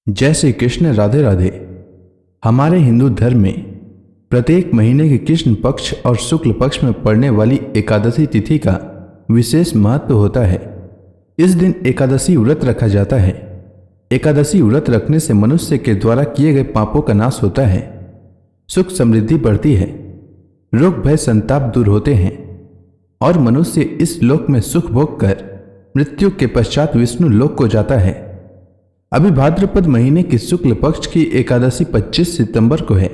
जय श्री कृष्ण। राधे राधे। हमारे हिंदू धर्म में प्रत्येक महीने के कृष्ण पक्ष और शुक्ल पक्ष में पड़ने वाली एकादशी तिथि का विशेष महत्व होता है। इस दिन एकादशी व्रत रखा जाता है। एकादशी व्रत रखने से मनुष्य के द्वारा किए गए पापों का नाश होता है, सुख समृद्धि बढ़ती है, रोग भय संताप दूर होते हैं और मनुष्य इस लोक में सुख भोग कर मृत्यु के पश्चात विष्णु लोक को जाता है। अभी भाद्रपद महीने की शुक्ल पक्ष की एकादशी 25 सितंबर को है।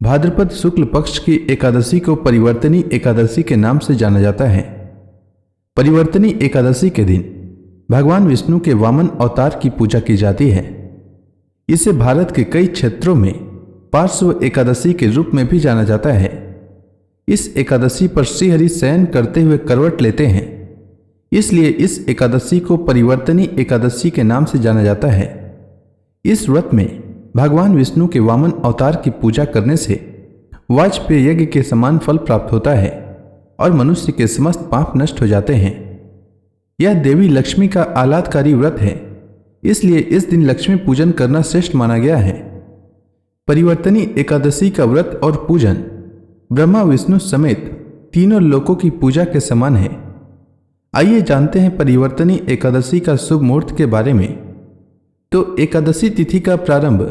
भाद्रपद शुक्ल पक्ष की एकादशी को परिवर्तनी एकादशी के नाम से जाना जाता है। परिवर्तनी एकादशी के दिन भगवान विष्णु के वामन अवतार की पूजा की जाती है। इसे भारत के कई क्षेत्रों में पार्श्व एकादशी के रूप में भी जाना जाता है। इस एकादशी पर श्रीहरि शयन करते हुए करवट लेते हैं, इसलिए इस एकादशी को परिवर्तनी एकादशी के नाम से जाना जाता है। इस व्रत में भगवान विष्णु के वामन अवतार की पूजा करने से वाजपेय यज्ञ के समान फल प्राप्त होता है और मनुष्य के समस्त पाप नष्ट हो जाते हैं। यह देवी लक्ष्मी का आह्लादकारी व्रत है, इसलिए इस दिन लक्ष्मी पूजन करना श्रेष्ठ माना गया है। परिवर्तनी एकादशी का व्रत और पूजन ब्रह्मा विष्णु समेत तीनों लोकों की पूजा के समान है। आइए जानते हैं परिवर्तनी एकादशी का शुभ मुहूर्त के बारे में। तो एकादशी तिथि का प्रारंभ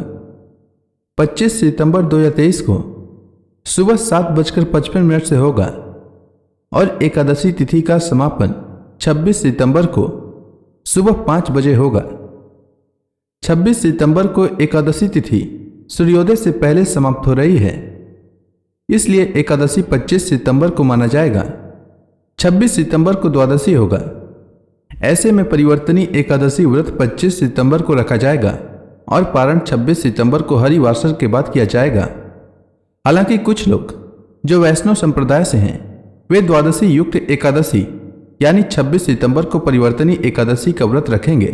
25 सितंबर 2023 को सुबह 7:55 से होगा और एकादशी तिथि का समापन 26 सितंबर को सुबह 5 बजे होगा। 26 सितंबर को एकादशी तिथि सूर्योदय से पहले समाप्त हो रही है, इसलिए एकादशी 25 सितंबर को माना जाएगा। 26 सितंबर को द्वादशी होगा। ऐसे में परिवर्तनी एकादशी व्रत 25 सितंबर को रखा जाएगा और पारण 26 सितंबर को हरिवासर के बाद किया जाएगा। हालांकि कुछ लोग जो वैष्णव संप्रदाय से हैं, वे द्वादशी युक्त एकादशी यानी 26 सितंबर को परिवर्तनी एकादशी का व्रत रखेंगे।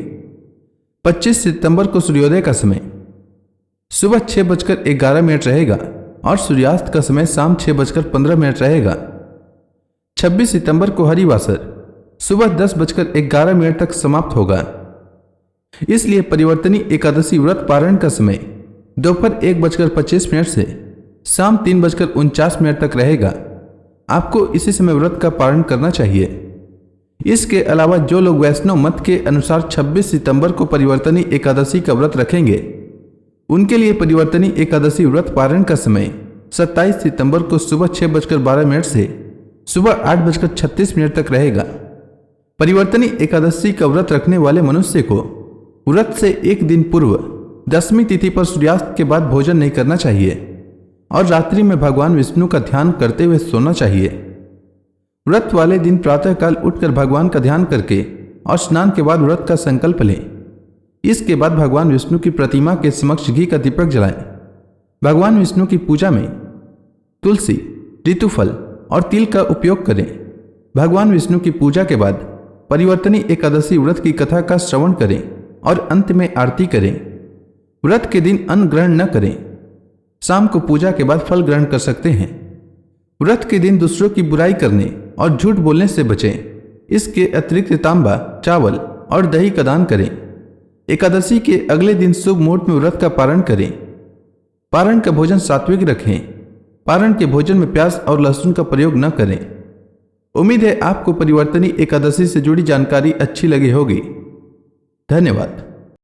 25 सितंबर को सूर्योदय का समय सुबह 6:11 रहेगा और सूर्यास्त का समय शाम 6:15 रहेगा। 26 सितंबर को हरिवासर सुबह 10:11 तक समाप्त होगा, इसलिए परिवर्तनी एकादशी व्रत पारण का समय दोपहर 1:25 से शाम 3:49 तक रहेगा। आपको इसी समय व्रत का पारण करना चाहिए। इसके अलावा जो लोग वैष्णव मत के अनुसार 26 सितंबर को परिवर्तनी एकादशी का व्रत रखेंगे, उनके लिए परिवर्तनी एकादशी व्रत पारण का समय 27 सितंबर को सुबह 6:12 से सुबह 8:36 तक रहेगा। परिवर्तनी एकादशी का व्रत रखने वाले मनुष्य को व्रत से एक दिन पूर्व दशमी तिथि पर सूर्यास्त के बाद भोजन नहीं करना चाहिए और रात्रि में भगवान विष्णु का ध्यान करते हुए सोना चाहिए। व्रत वाले दिन प्रातःकाल उठकर भगवान का ध्यान करके और स्नान के बाद व्रत का संकल्प लें। इसके बाद भगवान विष्णु की प्रतिमा के समक्ष घी का दीपक जलाएं। भगवान विष्णु की पूजा में तुलसी, ऋतुफल और तिल का उपयोग करें। भगवान विष्णु की पूजा के बाद परिवर्तनी एकादशी व्रत की कथा का श्रवण करें और अंत में आरती करें। व्रत के दिन अन्न ग्रहण न करें। शाम को पूजा के बाद फल ग्रहण कर सकते हैं। व्रत के दिन दूसरों की बुराई करने और झूठ बोलने से बचें। इसके अतिरिक्त तांबा, चावल और दही का दान करें। एकादशी के अगले दिन शुभ मुहूर्त में व्रत का पारण करें। पारण का भोजन सात्विक रखें। पारण के भोजन में प्याज और लहसुन का प्रयोग न करें। उम्मीद है आपको परिवर्तनी एकादशी से जुड़ी जानकारी अच्छी लगी होगी। धन्यवाद।